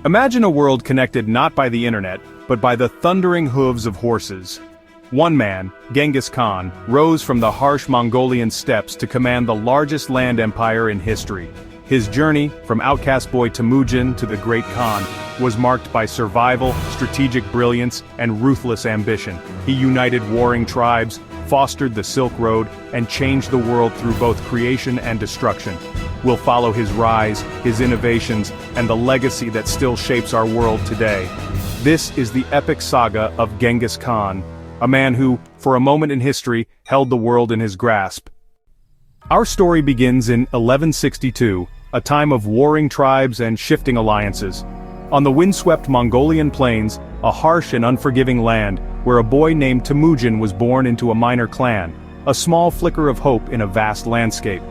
Imagine a world connected not by the internet, but by the thundering hooves of horses. One man, Genghis Khan, rose from the harsh Mongolian steppes to command the largest land empire in history. His journey, from outcast boy Temujin to the Great Khan, was marked by survival, strategic brilliance, and ruthless ambition. He united warring tribes, fostered the Silk Road, and changed the world through both creation and destruction. We'll follow his rise, his innovations, and the legacy that still shapes our world today. This is the epic saga of Genghis Khan, a man who, for a moment in history, held the world in his grasp. Our story begins in 1162, a time of warring tribes and shifting alliances. On the windswept Mongolian plains, a harsh and unforgiving land, where a boy named Temujin was born into a minor clan, a small flicker of hope in a vast landscape.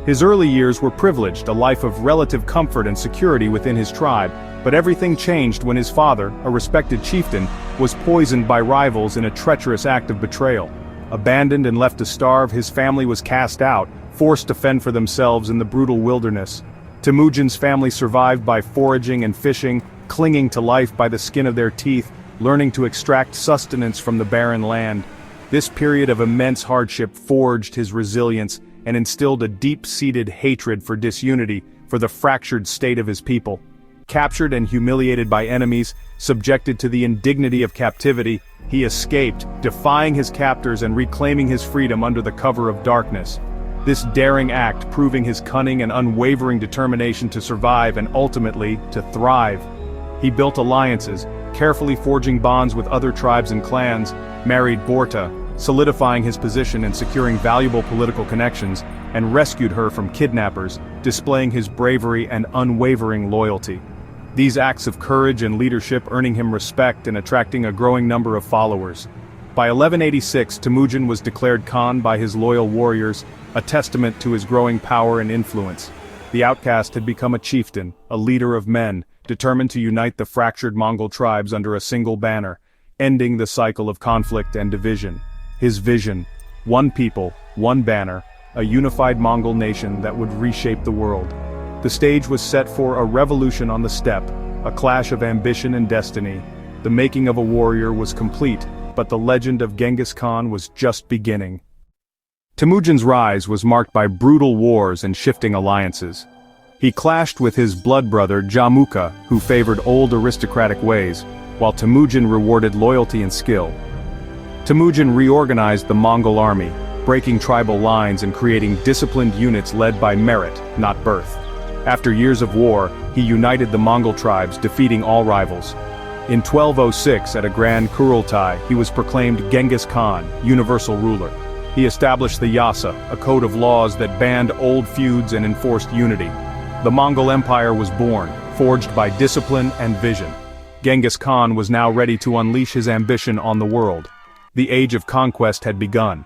His early years were privileged, a life of relative comfort and security within his tribe, but everything changed when his father, a respected chieftain, was poisoned by rivals in a treacherous act of betrayal. Abandoned and left to starve, his family was cast out, forced to fend for themselves in the brutal wilderness. Temujin's family survived by foraging and fishing, clinging to life by the skin of their teeth, learning to extract sustenance from the barren land. This period of immense hardship forged his resilience and instilled a deep-seated hatred for disunity, for the fractured state of his people. Captured and humiliated by enemies, subjected to the indignity of captivity, he escaped, defying his captors and reclaiming his freedom under the cover of darkness. This daring act proving his cunning and unwavering determination to survive and ultimately, to thrive. He built alliances, carefully forging bonds with other tribes and clans, married Borta, solidifying his position and securing valuable political connections, and rescued her from kidnappers, displaying his bravery and unwavering loyalty. These acts of courage and leadership earning him respect and attracting a growing number of followers. By 1186, Temujin was declared Khan by his loyal warriors, a testament to his growing power and influence. The outcast had become a chieftain, a leader of men, determined to unite the fractured Mongol tribes under a single banner, ending the cycle of conflict and division. His vision: one people, one banner, a unified Mongol nation that would reshape the world. The stage was set for a revolution on the steppe, a clash of ambition and destiny. The making of a warrior was complete, but the legend of Genghis Khan was just beginning. Temujin's rise was marked by brutal wars and shifting alliances. He clashed with his blood brother Jamukha, who favored old aristocratic ways, while Temujin rewarded loyalty and skill. Temujin reorganized the Mongol army, breaking tribal lines and creating disciplined units led by merit, not birth. After years of war, he united the Mongol tribes, defeating all rivals. In 1206, at a grand Kurultai, he was proclaimed Genghis Khan, universal ruler. He established the Yasa, a code of laws that banned old feuds and enforced unity. The Mongol Empire was born, forged by discipline and vision. Genghis Khan was now ready to unleash his ambition on the world. The age of conquest had begun.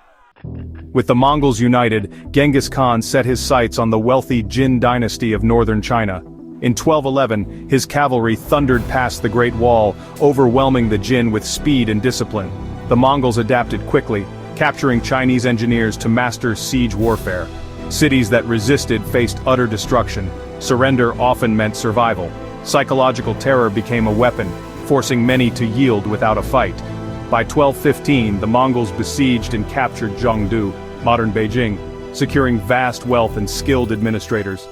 With the Mongols united, Genghis Khan set his sights on the wealthy Jin dynasty of northern China. In 1211, his cavalry thundered past the Great Wall, overwhelming the Jin with speed and discipline. The Mongols adapted quickly, capturing Chinese engineers to master siege warfare. Cities that resisted faced utter destruction. Surrender often meant survival. Psychological terror became a weapon, forcing many to yield without a fight. By 1215, the Mongols besieged and captured Zhengdu, modern Beijing, securing vast wealth and skilled administrators.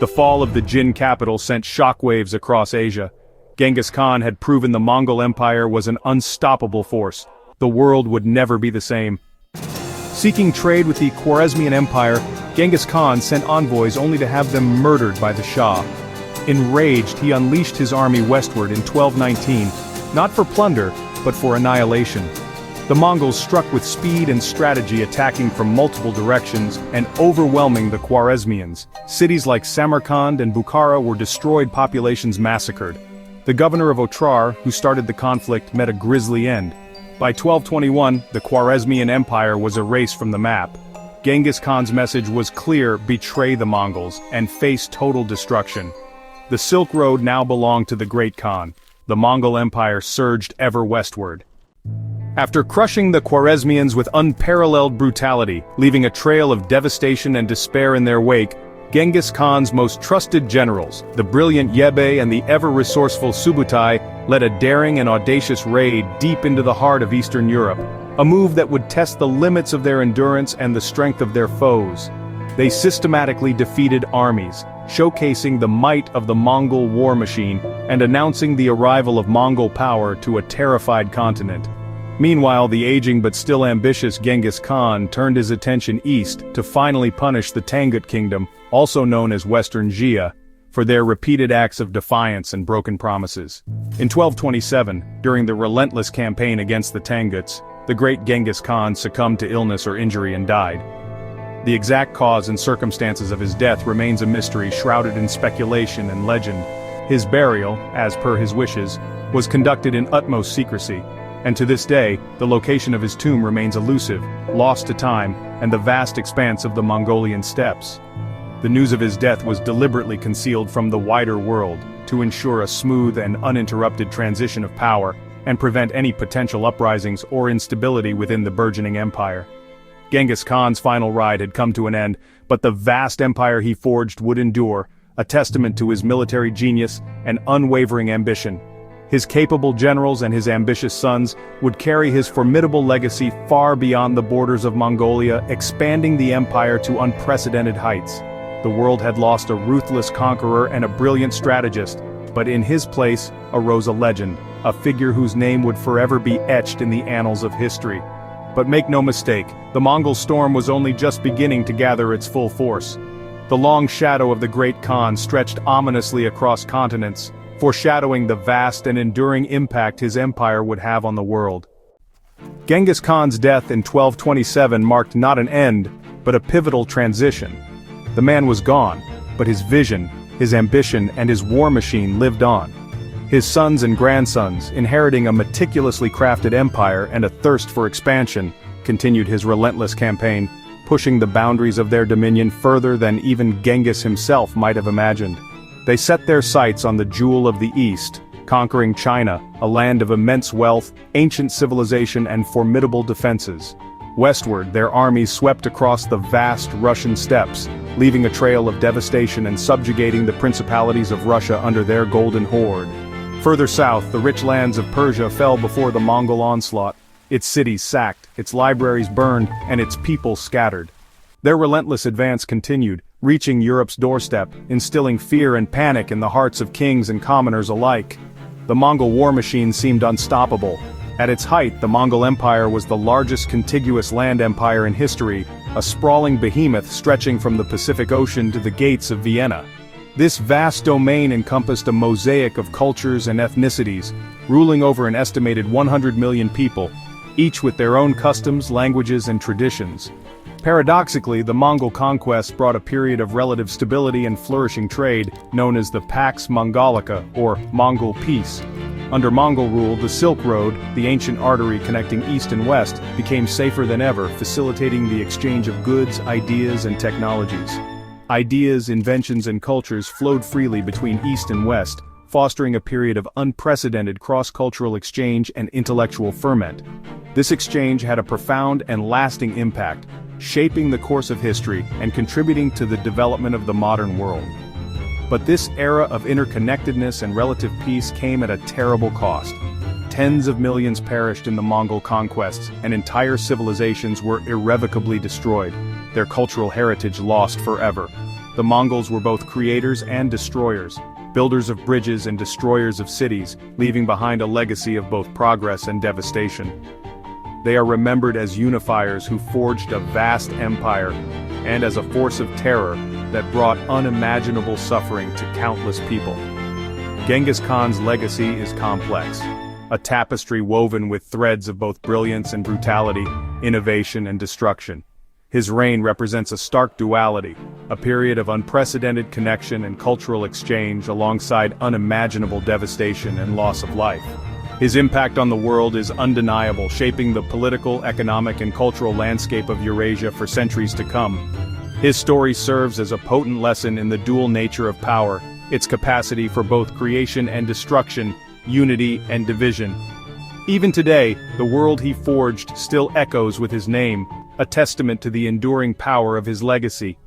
The fall of the Jin capital sent shockwaves across Asia. Genghis Khan had proven the Mongol Empire was an unstoppable force. The world would never be the same. Seeking trade with the Khwarezmian Empire, Genghis Khan sent envoys only to have them murdered by the Shah. Enraged, he unleashed his army westward in 1219, not for plunder, but for annihilation. The Mongols struck with speed and strategy, attacking from multiple directions and overwhelming the Khwarezmians. Cities like Samarkand and Bukhara were destroyed, populations massacred. The governor of Otrar, who started the conflict, met a grisly end. By 1221, the Khwarezmian Empire was erased from the map. Genghis Khan's message was clear: betray the Mongols and face total destruction. The Silk Road now belonged to the Great Khan. The Mongol Empire surged ever westward. After crushing the Khwarezmians with unparalleled brutality, leaving a trail of devastation and despair in their wake, Genghis Khan's most trusted generals, the brilliant Yebe and the ever-resourceful Subutai, led a daring and audacious raid deep into the heart of Eastern Europe, a move that would test the limits of their endurance and the strength of their foes. They systematically defeated armies, showcasing the might of the Mongol war machine and announcing the arrival of Mongol power to a terrified continent. Meanwhile, the aging but still ambitious Genghis Khan turned his attention east to finally punish the Tangut Kingdom, also known as Western Jia, for their repeated acts of defiance and broken promises. In 1227, during the relentless campaign against the Tanguts, the great Genghis Khan succumbed to illness or injury and died. The exact cause and circumstances of his death remains a mystery shrouded in speculation and legend. His burial, as per his wishes, was conducted in utmost secrecy, and to this day, the location of his tomb remains elusive, lost to time, and the vast expanse of the Mongolian steppes. The news of his death was deliberately concealed from the wider world, to ensure a smooth and uninterrupted transition of power, and prevent any potential uprisings or instability within the burgeoning empire. Genghis Khan's final ride had come to an end, but the vast empire he forged would endure, a testament to his military genius and unwavering ambition. His capable generals and his ambitious sons would carry his formidable legacy far beyond the borders of Mongolia, expanding the empire to unprecedented heights. The world had lost a ruthless conqueror and a brilliant strategist, but in his place arose a legend, a figure whose name would forever be etched in the annals of history. But make no mistake, the Mongol storm was only just beginning to gather its full force. The long shadow of the Great Khan stretched ominously across continents, foreshadowing the vast and enduring impact his empire would have on the world. Genghis Khan's death in 1227 marked not an end, but a pivotal transition. The man was gone, but his vision, his ambition, and his war machine lived on. His sons and grandsons, inheriting a meticulously crafted empire and a thirst for expansion, continued his relentless campaign, pushing the boundaries of their dominion further than even Genghis himself might have imagined. They set their sights on the jewel of the East, conquering China, a land of immense wealth, ancient civilization, and formidable defenses. Westward, their armies swept across the vast Russian steppes, leaving a trail of devastation and subjugating the principalities of Russia under their golden horde. Further south, the rich lands of Persia fell before the Mongol onslaught, its cities sacked, its libraries burned, and its people scattered. Their relentless advance continued, reaching Europe's doorstep, instilling fear and panic in the hearts of kings and commoners alike. The Mongol war machine seemed unstoppable. At its height, the Mongol Empire was the largest contiguous land empire in history, a sprawling behemoth stretching from the Pacific Ocean to the gates of Vienna. This vast domain encompassed a mosaic of cultures and ethnicities, ruling over an estimated 100 million people, each with their own customs, languages, and traditions. Paradoxically, the Mongol conquest brought a period of relative stability and flourishing trade, known as the Pax Mongolica, or Mongol Peace. Under Mongol rule, the Silk Road, the ancient artery connecting east and west, became safer than ever, facilitating the exchange of goods, ideas, and technologies. Ideas, inventions, and cultures flowed freely between east and west, fostering a period of unprecedented cross-cultural exchange and intellectual ferment. This exchange had a profound and lasting impact, shaping the course of history and contributing to the development of the modern world. But this era of interconnectedness and relative peace came at a terrible cost. Tens of millions perished in the Mongol conquests, and entire civilizations were irrevocably destroyed, their cultural heritage lost forever. The Mongols were both creators and destroyers, builders of bridges and destroyers of cities, leaving behind a legacy of both progress and devastation. They are remembered as unifiers who forged a vast empire, and as a force of terror that brought unimaginable suffering to countless people. Genghis Khan's legacy is complex, a tapestry woven with threads of both brilliance and brutality, innovation and destruction. His reign represents a stark duality, a period of unprecedented connection and cultural exchange alongside unimaginable devastation and loss of life. His impact on the world is undeniable, shaping the political, economic, and cultural landscape of Eurasia for centuries to come. His story serves as a potent lesson in the dual nature of power, its capacity for both creation and destruction, unity and division. Even today, the world he forged still echoes with his name, a testament to the enduring power of his legacy.